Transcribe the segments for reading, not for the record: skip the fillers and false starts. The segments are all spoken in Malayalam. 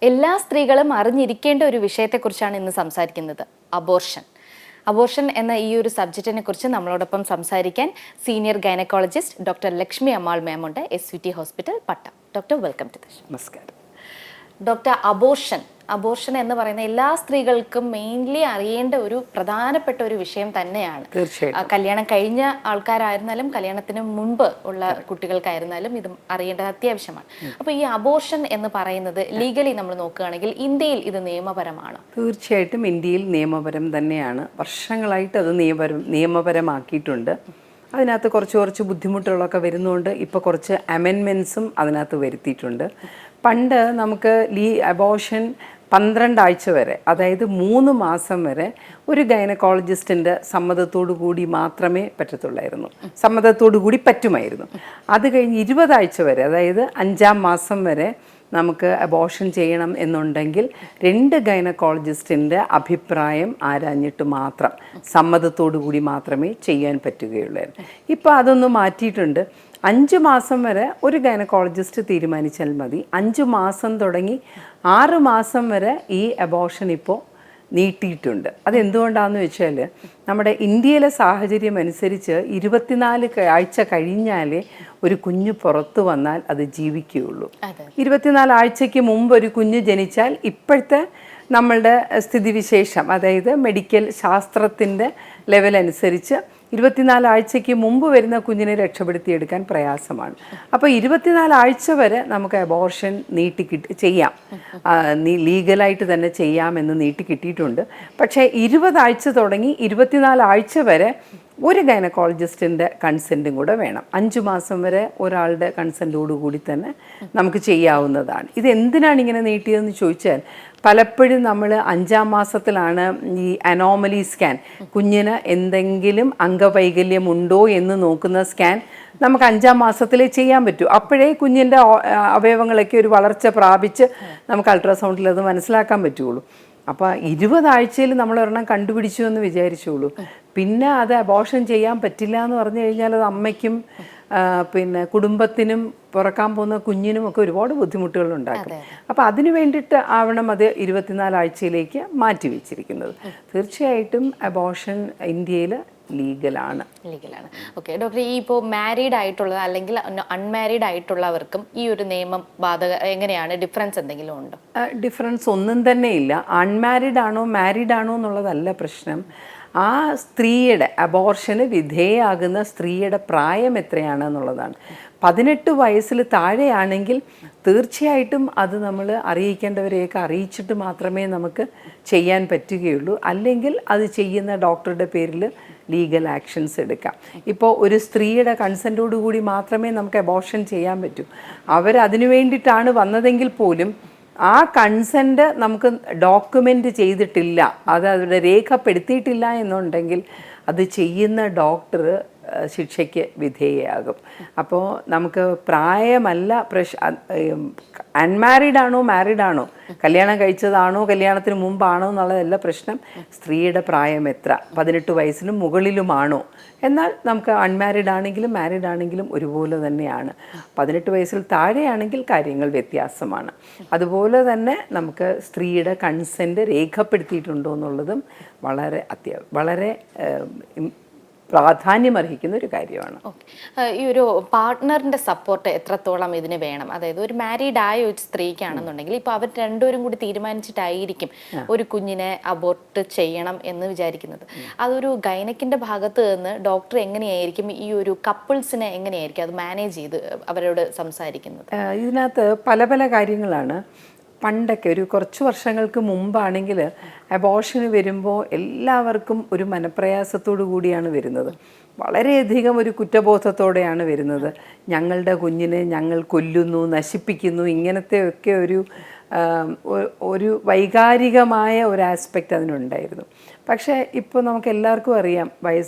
എല്ലാ സ്ത്രീകളും അറിഞ്ഞിരിക്കേണ്ട ഒരു വിഷയത്തെക്കുറിച്ചാണ് ഇന്ന് സംസാരിക്കുന്നത്. അബോർഷൻ എന്ന ഈ ഒരു സബ്ജക്റ്റിനെ കുറിച്ച് നമ്മളോടൊപ്പം സംസാരിക്കാൻ senior gynaecologist doctor Lakshmi Ammal ma'am ഉണ്ട്, SVT hospital, Pattom. Doctor, welcome to the show. നമസ്കാരം. ഡോക്ടർ, അബോർഷൻ എന്ന് പറയുന്ന എല്ലാ സ്ത്രീകൾക്കും മെയിൻലി അറിയേണ്ട ഒരു പ്രധാനപ്പെട്ട ഒരു വിഷയം തന്നെയാണ്. തീർച്ചയായിട്ടും. കല്യാണം കഴിഞ്ഞ ആൾക്കാരായിരുന്നാലും കല്യാണത്തിന് മുമ്പ് ഉള്ള കുട്ടികൾക്കായിരുന്നാലും ഇത് അറിയേണ്ടത് അത്യാവശ്യമാണ്. അപ്പോൾ ഈ അബോർഷൻ എന്ന് പറയുന്നത് ലീഗലി നമ്മൾ നോക്കുകയാണെങ്കിൽ ഇന്ത്യയിൽ ഇത് നിയമപരമാണോ? തീർച്ചയായിട്ടും ഇന്ത്യയിൽ നിയമപരം തന്നെയാണ്. വർഷങ്ങളായിട്ട് അത് നിയമപരമാക്കിയിട്ടുണ്ട്. അതിനകത്ത് കുറച്ച് ബുദ്ധിമുട്ടുകളൊക്കെ വരുന്നതുകൊണ്ട് ഇപ്പോൾ കുറച്ച് അമെൻമെൻറ്റ്സും അതിനകത്ത് വരുത്തിയിട്ടുണ്ട്. പണ്ട് നമുക്ക് അബോർഷൻ 12 ആഴ്ച വരെ, അതായത് 3 മാസം വരെ ഒരു ഗൈനക്കോളജിസ്റ്റിൻ്റെ സമ്മതത്തോടു കൂടി മാത്രമേ പറ്റത്തുള്ളായിരുന്നു, സമ്മതത്തോടു കൂടി പറ്റുമായിരുന്നു. അത് കഴിഞ്ഞ് 20 ആഴ്ച വരെ, അതായത് 5-ാം മാസം വരെ നമുക്ക് അബോർഷൻ ചെയ്യണം എന്നുണ്ടെങ്കിൽ 2 ഗൈനക്കോളജിസ്റ്റിൻ്റെ അഭിപ്രായം ആരാഞ്ഞിട്ട് മാത്രം, സമ്മതത്തോടു കൂടി മാത്രമേ ചെയ്യാൻ പറ്റുകയുള്ളായിരുന്നു. ഇപ്പോൾ അതൊന്ന് മാറ്റിയിട്ടുണ്ട്. 5 മാസം വരെ ഒരു ഗൈനക്കോളജിസ്റ്റ് തീരുമാനിച്ചാൽ മതി. 5 മാസം തുടങ്ങി 6 മാസം വരെ ഈ അബോർഷൻ ഇപ്പോൾ നീട്ടിയിട്ടുണ്ട്. അതെന്തുകൊണ്ടാണെന്ന് വെച്ചാൽ നമ്മുടെ ഇന്ത്യയിലെ സാഹചര്യം അനുസരിച്ച് 24 ആഴ്ച കഴിഞ്ഞാലേ ഒരു കുഞ്ഞ് പുറത്തു വന്നാൽ അത് ജീവിക്കുകയുള്ളൂ. 24 ആഴ്ചയ്ക്ക് മുമ്പ് ഒരു കുഞ്ഞ് ജനിച്ചാൽ ഇപ്പോഴത്തെ നമ്മളുടെ സ്ഥിതിവിശേഷം, അതായത് മെഡിക്കൽ ശാസ്ത്രത്തിൻ്റെ ലെവൽ അനുസരിച്ച് 24 ആഴ്ചയ്ക്ക് മുമ്പ് വരുന്ന കുഞ്ഞിനെ രക്ഷപ്പെടുത്തിയെടുക്കാൻ പ്രയാസമാണ്. അപ്പോൾ 24 ആഴ്ച വരെ നമുക്ക് അബോർഷൻ ചെയ്യാം, ലീഗലായിട്ട് തന്നെ ചെയ്യാമെന്ന് നീട്ടിക്കിട്ടിയിട്ടുണ്ട്. പക്ഷേ 20 ആഴ്ച തുടങ്ങി 24 ആഴ്ച വരെ ഒരു ഗൈനക്കോളജിസ്റ്റിൻ്റെ കൺസെൻറ്റും കൂടെ വേണം. 5 മാസം വരെ ഒരാളുടെ കൺസെൻറ്റോടുകൂടി തന്നെ നമുക്ക് ചെയ്യാവുന്നതാണ്. ഇത് എന്തിനാണ് ഇങ്ങനെ നീട്ടിയതെന്ന് ചോദിച്ചാൽ, പലപ്പോഴും നമ്മൾ 5-ാം മാസത്തിലാണ് ഈ അനോമലി സ്കാൻ, കുഞ്ഞിന് എന്തെങ്കിലും അംഗവൈകല്യം ഉണ്ടോ എന്ന് നോക്കുന്ന സ്കാൻ നമുക്ക് 5-ാം മാസത്തിലേ ചെയ്യാൻ പറ്റൂ. അപ്പോഴേ കുഞ്ഞിൻ്റെ അവയവങ്ങളൊക്കെ ഒരു വളർച്ച പ്രാപിച്ച് നമുക്ക് അൾട്രാസൗണ്ടിൽ അത് മനസ്സിലാക്കാൻ പറ്റുള്ളൂ. അപ്പോൾ 20 ആഴ്ചയിൽ നമ്മളൊരെണ്ണം കണ്ടുപിടിച്ചു എന്ന് വിചാരിച്ചോളൂ, പിന്നെ അത് അബോർഷൻ ചെയ്യാൻ പറ്റില്ല എന്ന് പറഞ്ഞു കഴിഞ്ഞാൽ അത് അമ്മയ്ക്കും പിന്നെ കുടുംബത്തിനും പിറക്കാൻ പോകുന്ന കുഞ്ഞിനും ഒക്കെ ഒരുപാട് ബുദ്ധിമുട്ടുകൾ ഉണ്ടാക്കും. അപ്പോൾ അതിന് വേണ്ടിയിട്ട് ആവണം അത് 24 ആഴ്ചയിലേക്ക് മാറ്റി വെച്ചിരിക്കുന്നത്. തീർച്ചയായിട്ടും അബോർഷൻ ഇന്ത്യയിൽ ലീഗലാണ്. ഓക്കെ ഡോക്ടർ, ഈ ഇപ്പോൾ മാരീഡ് ആയിട്ടുള്ള അല്ലെങ്കിൽ അൺമാരീഡ് ആയിട്ടുള്ളവർക്കും ഈ ഒരു നിയമം എങ്ങനെയാണ്, ഡിഫറൻസ് എന്തെങ്കിലും ഉണ്ടോ? ഡിഫറൻസ് ഒന്നും തന്നെ ഇല്ല. അൺമാരീഡ് ആണോ മാരീഡ് ആണോ എന്നുള്ളതല്ല പ്രശ്നം. ആ സ്ത്രീയുടെ അബോർഷന് വിധേയാകുന്ന സ്ത്രീയുടെ പ്രായം എത്രയാണ് എന്നുള്ളതാണ്. 18 വയസ്സിൽ താഴെയാണെങ്കിൽ തീർച്ചയായിട്ടും അത് നമ്മൾ അറിയിക്കേണ്ടവരെയൊക്കെ അറിയിച്ചിട്ട് മാത്രമേ നമുക്ക് ചെയ്യാൻ പറ്റുകയുള്ളൂ. അല്ലെങ്കിൽ അത് ചെയ്യുന്ന ഡോക്ടറുടെ പേരിൽ ലീഗൽ ആക്ഷൻസ് എടുക്കാം. ഇപ്പോൾ ഒരു സ്ത്രീയുടെ കൺസെൻറ്റോടു കൂടി മാത്രമേ നമുക്ക് അബോർഷൻ ചെയ്യാൻ പറ്റൂ. അവരതിനു വേണ്ടിയിട്ടാണ് വന്നതെങ്കിൽ പോലും ആ കൺസെൻറ്റ് നമുക്ക് ഡോക്യുമെൻ്റ് ചെയ്തിട്ടില്ല, അത് അവരുടെ രേഖപ്പെടുത്തിയിട്ടില്ല എന്നുണ്ടെങ്കിൽ അത് ചെയ്യുന്ന ഡോക്ടർ ശിക്ഷയ്ക്ക് വിധേയയാകും. അപ്പോൾ നമുക്ക് പ്രായമല്ല അൺമാരീഡ് ആണോ മാരീഡ് ആണോ, കല്യാണം കഴിച്ചതാണോ കല്യാണത്തിന് മുമ്പാണോ എന്നുള്ളതല്ല പ്രശ്നം. സ്ത്രീയുടെ പ്രായം എത്ര, 18 വയസ്സിന് മുകളിലുമാണോ. എന്നാൽ നമുക്ക് അൺമാരീഡ് ആണെങ്കിലും മാരീഡ് ആണെങ്കിലും ഒരുപോലെ തന്നെയാണ്. 18 വയസ്സിൽ താഴെയാണെങ്കിൽ കാര്യങ്ങൾ വ്യത്യാസമാണ്. അതുപോലെ തന്നെ നമുക്ക് സ്ത്രീയുടെ കൺസെൻറ്റ് രേഖപ്പെടുത്തിയിട്ടുണ്ടോ എന്നുള്ളതും വളരെ പ്രാധാന്യമർഹിക്കുന്ന ഒരു കാര്യമാണ്. ഈ ഒരു പാർട്ട്ണറിന്റെ സപ്പോർട്ട് എത്രത്തോളം ഇതിന് വേണം? അതായത് ഒരു മാരീഡ് ആയ ഒരു സ്ത്രീക്കാണെന്നുണ്ടെങ്കിൽ ഇപ്പോൾ അവർ രണ്ടുപേരും കൂടി തീരുമാനിച്ചിട്ടായിരിക്കും ഒരു കുഞ്ഞിനെ അബോർട്ട് ചെയ്യണം എന്ന് വിചാരിക്കുന്നത്. അതൊരു ഗൈനക്കിന്റെ ഭാഗത്ത് നിന്ന് ഡോക്ടർ എങ്ങനെയായിരിക്കും ഈ ഒരു കപ്പിൾസിനെ എങ്ങനെയായിരിക്കും അത് മാനേജ് ചെയ്ത് അവരോട് സംസാരിക്കുന്നത്? ഇതിനകത്ത് പല കാര്യങ്ങളാണ്. പണ്ടൊക്കെ ഒരു കുറച്ച് വർഷങ്ങൾക്ക് മുമ്പാണെങ്കിൽ അബോർഷന് വരുമ്പോൾ എല്ലാവർക്കും ഒരു മനപ്രയാസത്തോടു കൂടിയാണ് വരുന്നത്. വളരെയധികം ഒരു കുറ്റബോധത്തോടെയാണ് വരുന്നത്. ഞങ്ങളുടെ കുഞ്ഞിനെ ഞങ്ങൾ കൊല്ലുന്നു, നശിപ്പിക്കുന്നു, ഇങ്ങനത്തെയൊക്കെ ഒരു വൈകാരികമായ ഒരു ആസ്പെക്റ്റ് അതിനുണ്ടായിരുന്നു. പക്ഷേ ഇപ്പോൾ നമുക്ക് എല്ലാവർക്കും അറിയാം,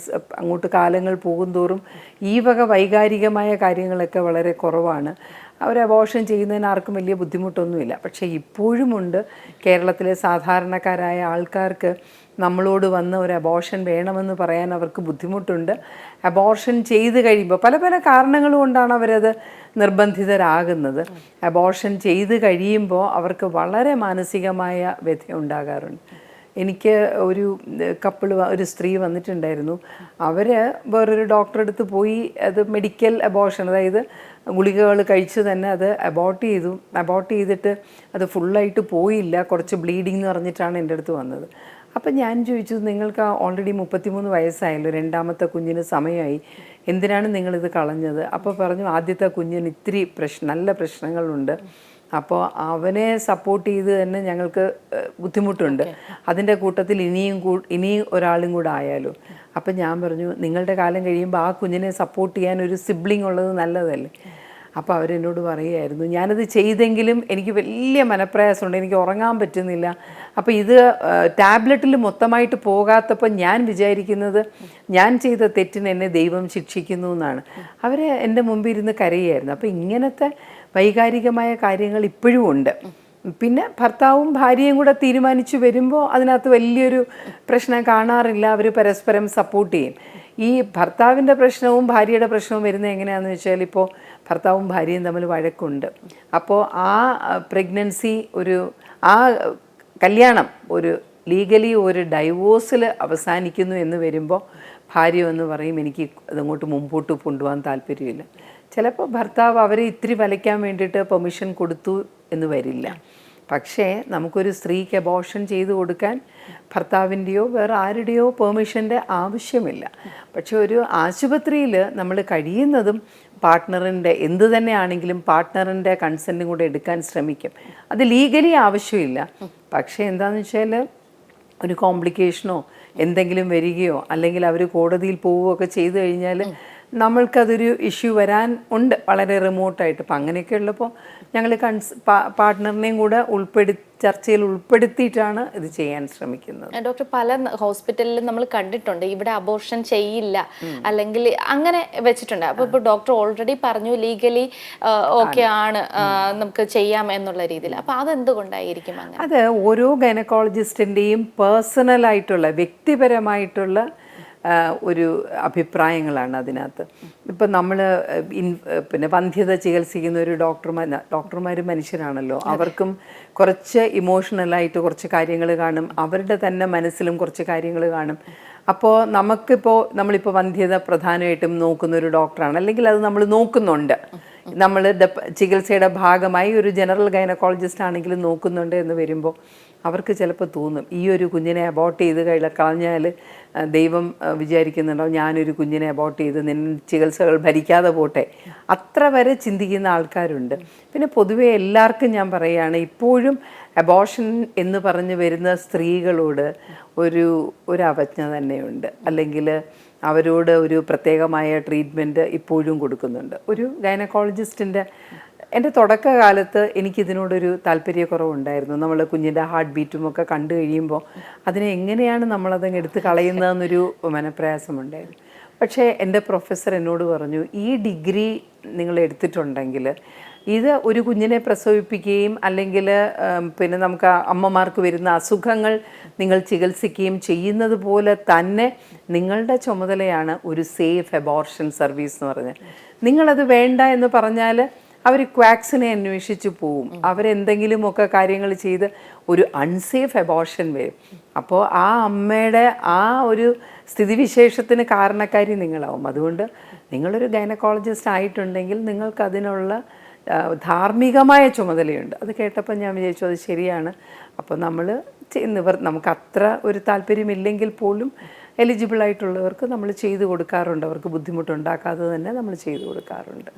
അങ്ങോട്ട് കാലങ്ങൾ പോകുന്തോറും ഈ വക വൈകാരികമായ കാര്യങ്ങളൊക്കെ വളരെ കുറവാണ്. അവർ അബോർഷൻ ചെയ്യുന്നതിന് ആർക്കും വലിയ ബുദ്ധിമുട്ടൊന്നുമില്ല. പക്ഷേ ഇപ്പോഴുമുണ്ട് കേരളത്തിലെ സാധാരണക്കാരായ ആൾക്കാർക്ക് നമ്മളോട് വന്ന് ഒരു അബോർഷൻ വേണമെന്ന് പറയാൻ അവർക്ക് ബുദ്ധിമുട്ടുണ്ട്. അബോർഷൻ ചെയ്ത് കഴിയുമ്പോൾ പല പല കാരണങ്ങൾ കൊണ്ടാണ് അവരത് നിർബന്ധിതരാകുന്നത്. അബോർഷൻ ചെയ്ത് കഴിയുമ്പോൾ അവർക്ക് വളരെ മാനസികമായ വ്യഥ ഉണ്ടാകാറുണ്ട്. എനിക്ക് ഒരു ഒരു സ്ത്രീ വന്നിട്ടുണ്ടായിരുന്നു. അവർ വേറൊരു ഡോക്ടറെ അടുത്ത് പോയി അത് മെഡിക്കൽ അബോർഷൻ, അതായത് ഗുളികകൾ കഴിച്ച് തന്നെ അത് അബോർട്ട് ചെയ്തു. അബോർട്ട് ചെയ്തിട്ട് അത് ഫുള്ളായിട്ട് പോയില്ല, കുറച്ച് ബ്ലീഡിങ് എന്ന് പറഞ്ഞിട്ടാണ് എൻ്റെ അടുത്ത് വന്നത്. അപ്പം ഞാൻ ചോദിച്ചു, നിങ്ങൾക്ക് ഓൾറെഡി 33 വയസ്സായല്ലോ, രണ്ടാമത്തെ കുഞ്ഞിന് സമയമായി, എന്തിനാണ് നിങ്ങളിത് കളഞ്ഞത്? അപ്പോൾ പറഞ്ഞു, ആദ്യത്തെ കുഞ്ഞിന് ഇത്തിരി നല്ല പ്രശ്നങ്ങളുണ്ട്, അപ്പോൾ അവനെ സപ്പോർട്ട് ചെയ്ത് തന്നെ ഞങ്ങൾക്ക് ബുദ്ധിമുട്ടുണ്ട്, അതിൻ്റെ കൂട്ടത്തിൽ ഇനിയും ഒരാളും കൂടെ ആയാലോ. അപ്പം ഞാൻ പറഞ്ഞു, നിങ്ങളുടെ കാലം കഴിയുമ്പോൾ ആ കുഞ്ഞിനെ സപ്പോർട്ട് ചെയ്യാൻ ഒരു സിബ്ലിംഗ് ഉള്ളത് നല്ലതല്ലേ? അപ്പോൾ അവരെന്നോട് പറയുമായിരുന്നു, ഞാനത് ചെയ്തെങ്കിലും എനിക്ക് വലിയ മനപ്രയാസമുണ്ട്, എനിക്ക് ഉറങ്ങാൻ പറ്റുന്നില്ല. അപ്പോൾ ഇത് ടാബ്ലറ്റിൽ മൊത്തമായിട്ട് പോകാത്തപ്പോൾ ഞാൻ വിചാരിക്കുന്നത് ഞാൻ ചെയ്ത തെറ്റിന് എന്നെ ദൈവം ശിക്ഷിക്കുന്നു എന്നാണ്. അവർ എൻ്റെ മുമ്പിൽ ഇരുന്ന് കരയായിരുന്നു. അപ്പോൾ ഇങ്ങനത്തെ വൈകാരികമായ കാര്യങ്ങൾ ഇപ്പോഴും ഉണ്ട്. പിന്നെ ഭർത്താവും ഭാര്യയും കൂടെ തീരുമാനിച്ചു വരുമ്പോൾ അതിനകത്ത് വലിയൊരു പ്രശ്നം കാണാറില്ല. അവർ പരസ്പരം സപ്പോർട്ട് ചെയ്യും. ഈ ഭർത്താവിൻ്റെ പ്രശ്നവും ഭാര്യയുടെ പ്രശ്നവും വരുന്നത് എങ്ങനെയാണെന്ന് വെച്ചാൽ, ഇപ്പോൾ ഭർത്താവും ഭാര്യയും തമ്മിൽ വഴക്കുണ്ട്. അപ്പോൾ ആ പ്രഗ്നൻസി ആ കല്യാണം ലീഗലി ഒരു ഡൈവോഴ്സിൽ അവസാനിക്കുന്നു എന്ന് വരുമ്പോൾ ഭാര്യ എന്ന് പറയും, എനിക്ക് അതങ്ങോട്ട് മുമ്പോട്ട് കൊണ്ടുപോകാൻ താല്പര്യമില്ല. ചിലപ്പോൾ ഭർത്താവ് അവരെ ഇത്തിരി വലയ്ക്കാൻ വേണ്ടിയിട്ട് പെർമിഷൻ കൊടുത്തു എന്ന് വരില്ല. പക്ഷേ നമുക്കൊരു സ്ത്രീക്ക് അബോർഷൻ ചെയ്തു കൊടുക്കാൻ ഭർത്താവിൻ്റെയോ വേറെ ആരുടെയോ പെർമിഷൻ്റെ ആവശ്യമില്ല. പക്ഷെ ഒരു ആശുപത്രിയിൽ നമ്മൾ കഴിയുന്നതും പാർട്ട്ണറിൻ്റെ എന്ത് തന്നെയാണെങ്കിലും പാർട്ട്ണറിൻ്റെ കൺസെൻറ്റും കൂടെ എടുക്കാൻ ശ്രമിക്കും. അത് ലീഗലി ആവശ്യമില്ല. പക്ഷേ എന്താണെന്ന് വെച്ചാൽ ഒരു കോംപ്ലിക്കേഷനോ എന്തെങ്കിലും വരികയോ അല്ലെങ്കിൽ അവർ കോടതിയിൽ പോവുകയോ ഒക്കെ ചെയ്തു കഴിഞ്ഞാൽ നമ്മൾക്കതൊരു ഇഷ്യൂ വരാൻ ഉണ്ട്, വളരെ റിമോട്ടായിട്ട്. അപ്പം അങ്ങനെയൊക്കെ ഉള്ളപ്പോൾ ഞങ്ങൾ പാർട്ട്ണറിനെയും കൂടെ ചർച്ചയിൽ ഉൾപ്പെടുത്തിയിട്ടാണ് ഇത് ചെയ്യാൻ ശ്രമിക്കുന്നത്. ഡോക്ടർ, പല ഹോസ്പിറ്റലിലും നമ്മൾ കണ്ടിട്ടുണ്ട് ഇവിടെ അബോർഷൻ ചെയ്യില്ല അല്ലെങ്കിൽ അങ്ങനെ വെച്ചിട്ടുണ്ട്. അപ്പോൾ ഇപ്പോൾ ഡോക്ടർ ഓൾറെഡി പറഞ്ഞു ലീഗലി ഓക്കെ ആണ്, നമുക്ക് ചെയ്യാം എന്നുള്ള രീതിയിൽ. അപ്പോൾ അതെന്തുകൊണ്ടായിരിക്കും അങ്ങനെ? അത് ഓരോ ഗൈനക്കോളജിസ്റ്റിൻ്റെയും പേഴ്സണലായിട്ടുള്ള വ്യക്തിപരമായിട്ടുള്ള ഒരു അഭിപ്രായങ്ങളാണ് അതിനകത്ത്. ഇപ്പം നമ്മൾ പിന്നെ വന്ധ്യത ചികിത്സിക്കുന്ന ഒരു ഡോക്ടർമാർ മനുഷ്യരാണല്ലോ, അവർക്കും കുറച്ച് ഇമോഷണലായിട്ട് കുറച്ച് കാര്യങ്ങൾ കാണും, അവരുടെ തന്നെ മനസ്സിലും കുറച്ച് കാര്യങ്ങൾ കാണും. അപ്പോൾ നമ്മളിപ്പോൾ വന്ധ്യത പ്രധാനമായിട്ടും നോക്കുന്ന ഒരു ഡോക്ടറാണ്, അല്ലെങ്കിൽ അത് നമ്മൾ നോക്കുന്നുണ്ട്, നമ്മൾ ചികിത്സയുടെ ഭാഗമായി ഒരു ജനറൽ ഗൈനക്കോളജിസ്റ്റ് ആണെങ്കിലും നോക്കുന്നുണ്ട് എന്ന് വരുമ്പോൾ അവർക്ക് ചിലപ്പോൾ തോന്നും, ഈ ഒരു കുഞ്ഞിനെ അബോർട്ട് ചെയ്ത് കളഞ്ഞാൽ ദൈവം വിചാരിക്കുന്നുണ്ടാവും ഞാനൊരു കുഞ്ഞിനെ അബോർട്ട് ചെയ്ത് ചികിത്സകൾ ഭരിക്കാതെ പോട്ടെ, അത്ര വരെ ചിന്തിക്കുന്ന ആൾക്കാരുണ്ട്. പിന്നെ പൊതുവെ എല്ലാവർക്കും ഞാൻ പറയുകയാണ്, ഇപ്പോഴും അബോർഷൻ എന്ന് പറഞ്ഞ് വരുന്ന സ്ത്രീകളോട് ഒരു അവജ്ഞ തന്നെയുണ്ട്, അല്ലെങ്കിൽ അവരോട് ഒരു പ്രത്യേകമായ ട്രീറ്റ്മെൻറ്റ് ഇപ്പോഴും കൊടുക്കുന്നുണ്ട്. ഒരു ഗൈനക്കോളജിസ്റ്റിൻ്റെ എൻ്റെ തുടക്കകാലത്ത് എനിക്കിതിനോടൊരു താല്പര്യക്കുറവുണ്ടായിരുന്നു. നമ്മൾ കുഞ്ഞിൻ്റെ ഹാർട്ട് ബീറ്റും ഒക്കെ കണ്ടു കഴിയുമ്പോൾ അതിനെ എങ്ങനെയാണ് നമ്മളതങ്ങ് എടുത്ത് കളയുന്നതെന്നൊരു മനപ്രയാസമുണ്ടായിരുന്നു. പക്ഷേ എൻ്റെ പ്രൊഫസർ എന്നോട് പറഞ്ഞു, ഈ ഡിഗ്രി നിങ്ങൾ എടുത്തിട്ടുണ്ടെങ്കിൽ ഇത് ഒരു കുഞ്ഞിനെ പ്രസവിപ്പിക്കുകയും അല്ലെങ്കിൽ പിന്നെ നമുക്ക് അമ്മമാർക്ക് വരുന്ന അസുഖങ്ങൾ നിങ്ങൾ ചികിത്സിക്കുകയും ചെയ്യുന്നത് പോലെ തന്നെ നിങ്ങളുടെ ചുമതലയാണ് ഒരു സേഫ് അബോർഷൻ സർവീസ് എന്ന് പറഞ്ഞാൽ. നിങ്ങളത് വേണ്ട എന്ന് പറഞ്ഞാൽ അവർ ക്വാക്സിനെ അന്വേഷിച്ച് പോവും, അവരെന്തെങ്കിലുമൊക്കെ കാര്യങ്ങൾ ചെയ്ത് ഒരു അൺസേഫ് അബോർഷൻ വരും. അപ്പോൾ ആ അമ്മയുടെ ആ ഒരു സ്ഥിതിവിശേഷത്തിന് കാരണക്കാരി നിങ്ങളാവും. അതുകൊണ്ട് നിങ്ങളൊരു ഗൈനക്കോളജിസ്റ്റ് ആയിട്ടുണ്ടെങ്കിൽ നിങ്ങൾക്കതിനുള്ള ധാർമ്മികമായ ചുമതലയുണ്ട്. അത് കേട്ടപ്പോൾ ഞാൻ വിചാരിച്ചു അത് ശരിയാണ്. അപ്പോൾ നമുക്ക് അത്ര ഒരു താല്പര്യമില്ലെങ്കിൽ പോലും എലിജിബിൾ ആയിട്ടുള്ളവർക്ക് നമ്മൾ ചെയ്തു കൊടുക്കാറുണ്ട്, അവർക്ക് ബുദ്ധിമുട്ടുണ്ടാക്കാതെ തന്നെ നമ്മൾ ചെയ്തു കൊടുക്കാറുണ്ട്.